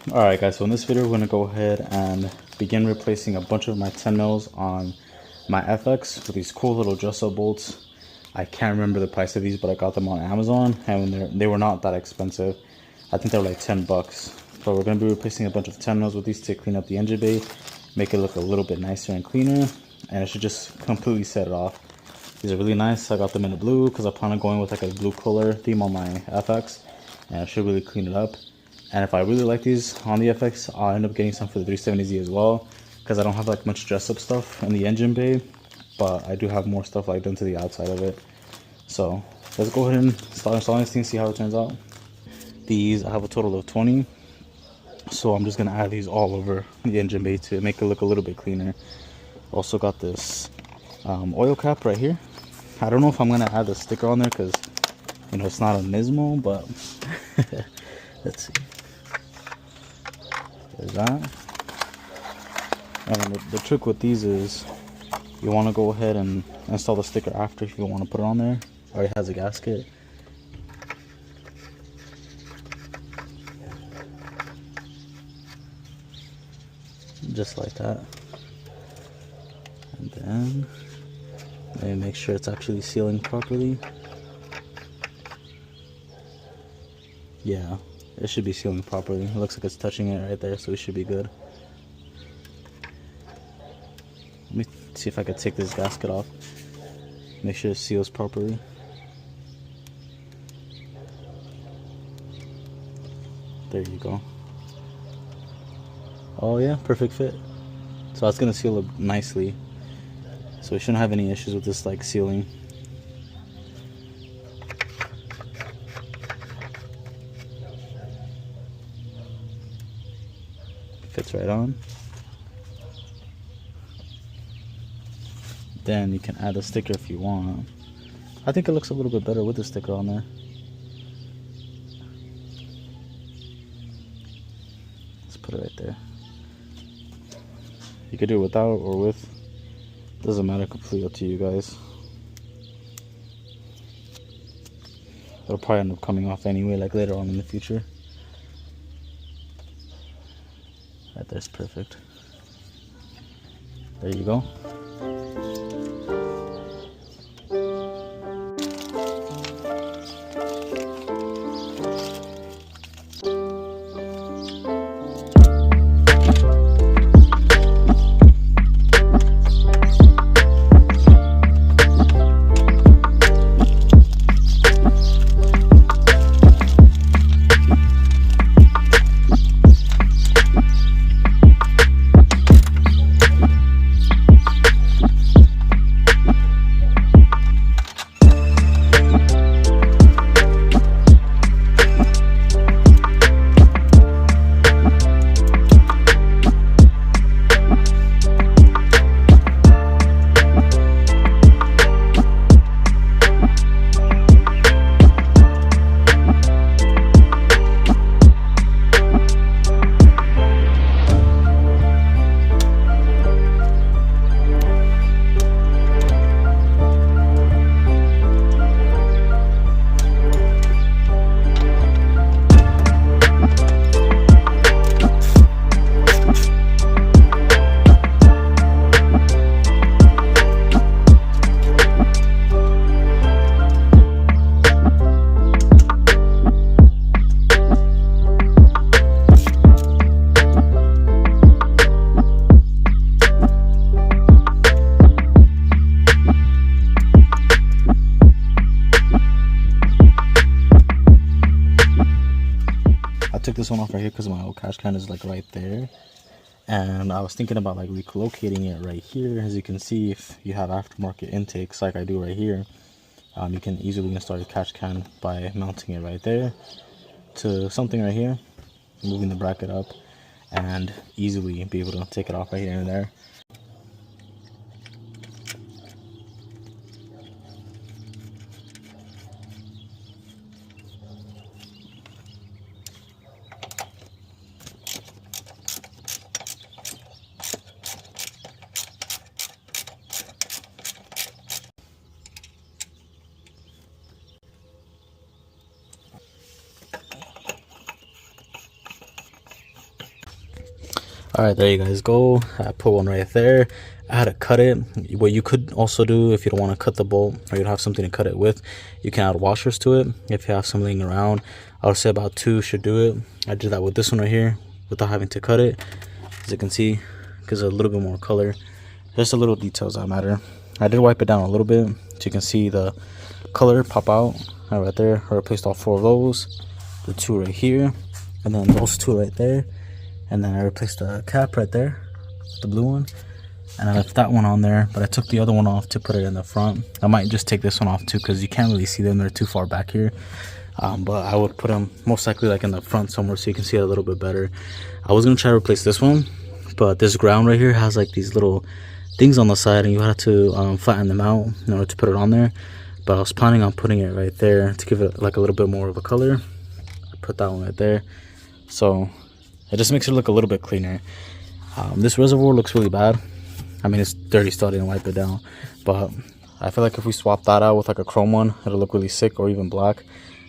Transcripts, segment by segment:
Alright guys, so in this video we're going to go ahead and begin replacing a bunch of my 10 mils on my FX with these cool little dress-up bolts. I can't remember the price of these, but I got them on Amazon and they were not that expensive. I think they were like 10 bucks. But we're going to be replacing a bunch of 10 mils with these to clean up the engine bay, make it look a little bit nicer and cleaner, and it should just completely set it off. These are really nice. I got them in the blue because I plan on going with like a blue color theme on my FX, and it should really clean it up. And if I really like these on the FX, I'll end up getting some for the 370Z as well, because I don't have like much dress up stuff in the engine bay, but I do have more stuff like done to the outside of it. So let's go ahead and start installing this thing, see how it turns out. These, I have a total of 20, so I'm just gonna add these all over the engine bay to make it look a little bit cleaner. Also got this oil cap right here. I don't know if I'm gonna add the sticker on there because, you know, it's not a Nismo, but let's see. There's that. And the trick with these is you want to go ahead and install the sticker after if you want to put it on there. It already has a gasket. Just like that. And then maybe make sure it's actually sealing properly. Yeah, it should be sealing properly. It looks like it's touching it right there, so it should be good. Let me see if I can take this gasket off. Make sure it seals properly. There you go. Oh yeah, perfect fit. So that's gonna seal up nicely. So we shouldn't have any issues with this like sealing. Fits right on. Then you can add a sticker if you want. I think it looks a little bit better with the sticker on there. Let's put it right there. You could do it without or with. Doesn't matter, completely up to you guys. It'll probably end up coming off anyway, like later on in the future. Right there's perfect. There you go. Took this one off right here because my old cash can is like right there, and I was thinking about like relocating it right here. As you can see, if you have aftermarket intakes like I do right here, you can easily install a cash can by mounting it right there to something right here, moving the bracket up, and easily be able to take it off right here and there. All right, there you guys go. I put one right there. I had to cut it. What you could also do, if you don't want to cut the bolt or you don't have something to cut it with, you can add washers to it. If you have something around, I would say about 2 should do it. I did that with this one right here without having to cut it. As you can see, gives it a little bit more color. Just the little details that matter. I did wipe it down a little bit so you can see the color pop out. Right there, I replaced all 4 of those, the 2 right here, and then those 2 right there. And then I replaced the cap right there, the blue one, and I left that one on there, but I took the other one off to put it in the front. I might just take this one off too, because you can't really see them, they're too far back here. But I would put them most likely like in the front somewhere so you can see it a little bit better. I was gonna try to replace this one, but this ground right here has like these little things on the side, and you have to flatten them out in order to put it on there. But I was planning on putting it right there to give it like a little bit more of a color. I put that one right there, so it just makes it look a little bit cleaner. This reservoir looks really bad. I mean, it's dirty still, I didn't wipe it down, but I feel like if we swap that out with like a chrome one, it'll look really sick, or even black.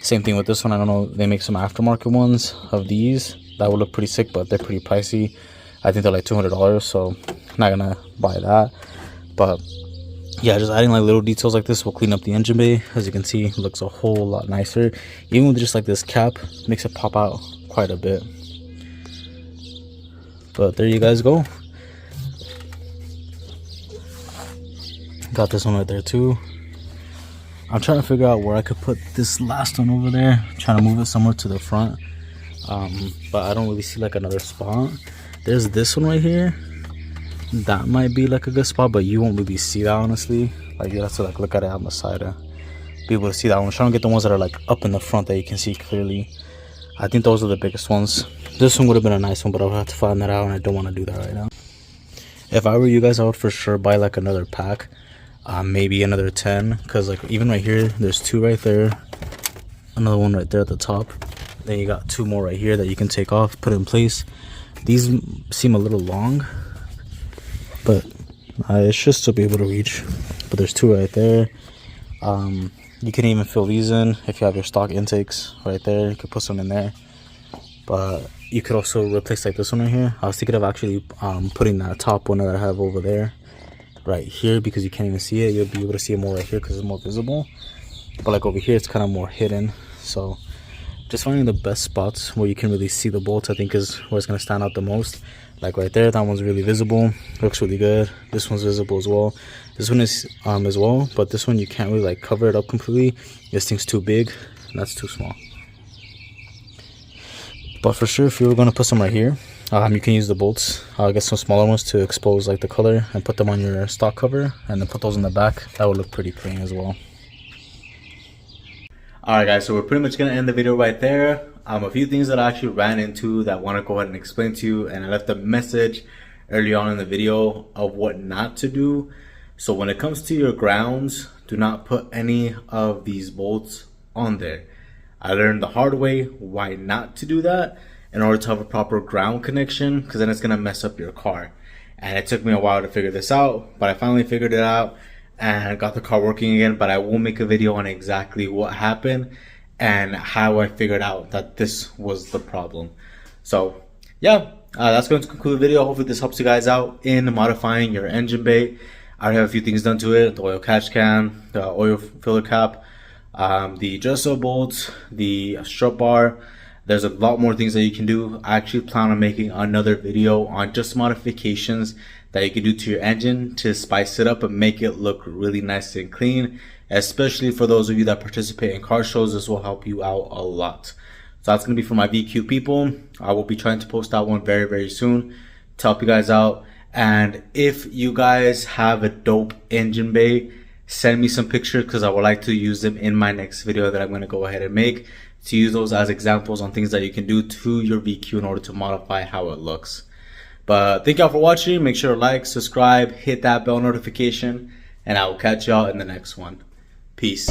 Same thing with this one. I don't know, they make some aftermarket ones of these that would look pretty sick, but they're pretty pricey. I think they're like $200, so I'm not gonna buy that. But yeah, just adding like little details like this will clean up the engine bay. As you can see, it looks a whole lot nicer. Even with just like this cap, makes it pop out quite a bit. But there you guys go. Got this one right there too. I'm trying to figure out where I could put this last one over there. I'm trying to move it somewhere to the front. But I don't really see like another spot. There's this one right here. That might be like a good spot, but you won't really see that, honestly. Like you have to like look at it on the side to be able to see that one. I'm trying to get the ones that are like up in the front that you can see clearly. I think those are the biggest ones. This one would have been a nice one, but I would have to find that out, and I don't want to do that right now. If I were you guys, I would for sure buy like another pack, maybe another 10, because like even right here, there's 2 right there, another one right there at the top. Then you got 2 more right here that you can take off, put in place. These seem a little long, but it should still be able to reach. But there's 2 right there. You can even fill these in if you have your stock intakes right there. You could put some in there. But you could also replace like this one right here. I was thinking of actually putting that top one that I have over there right here, because you can't even see it. You'll be able to see it more right here because it's more visible. But like over here, it's kind of more hidden. So just finding the best spots where you can really see the bolts, I think, is where it's going to stand out the most. Like right there, that one's really visible, looks really good. This one's visible as well. This one is as well, but this one you can't really like cover it up completely. This thing's too big and that's too small. But for sure, if you were going to put some right here, you can use the bolts. Get some smaller ones to expose like the color and put them on your stock cover, and then put those in the back. That would look pretty clean as well. Alright guys, so we're pretty much going to end the video right there. A few things that I actually ran into that I want to go ahead and explain to you, and I left a message early on in the video of what not to do. So when it comes to your grounds, do not put any of these bolts on there. I learned the hard way why not to do that in order to have a proper ground connection, because then it's going to mess up your car. And it took me a while to figure this out, but I finally figured it out and got the car working again. But I will make a video on exactly what happened and how I figured out that this was the problem. So yeah, that's going to conclude the video. Hopefully this helps you guys out in modifying your engine bay. I already have a few things done to it: the oil catch can, the oil filler cap, the gesso bolts, the strut bar. There's a lot more things that you can do. I actually plan on making another video on just modifications that you can do to your engine to spice it up and make it look really nice and clean. Especially for those of you that participate in car shows, this will help you out a lot. So that's going to be for my VQ people. I will be trying to post out one very, very soon to help you guys out. And if you guys have a dope engine bay, send me some pictures, because I would like to use them in my next video that I'm going to go ahead and make, to use those as examples on things that you can do to your VQ in order to modify how it looks. But thank y'all for watching. Make sure to like, subscribe, hit that bell notification, and I will catch y'all in the next one. Peace.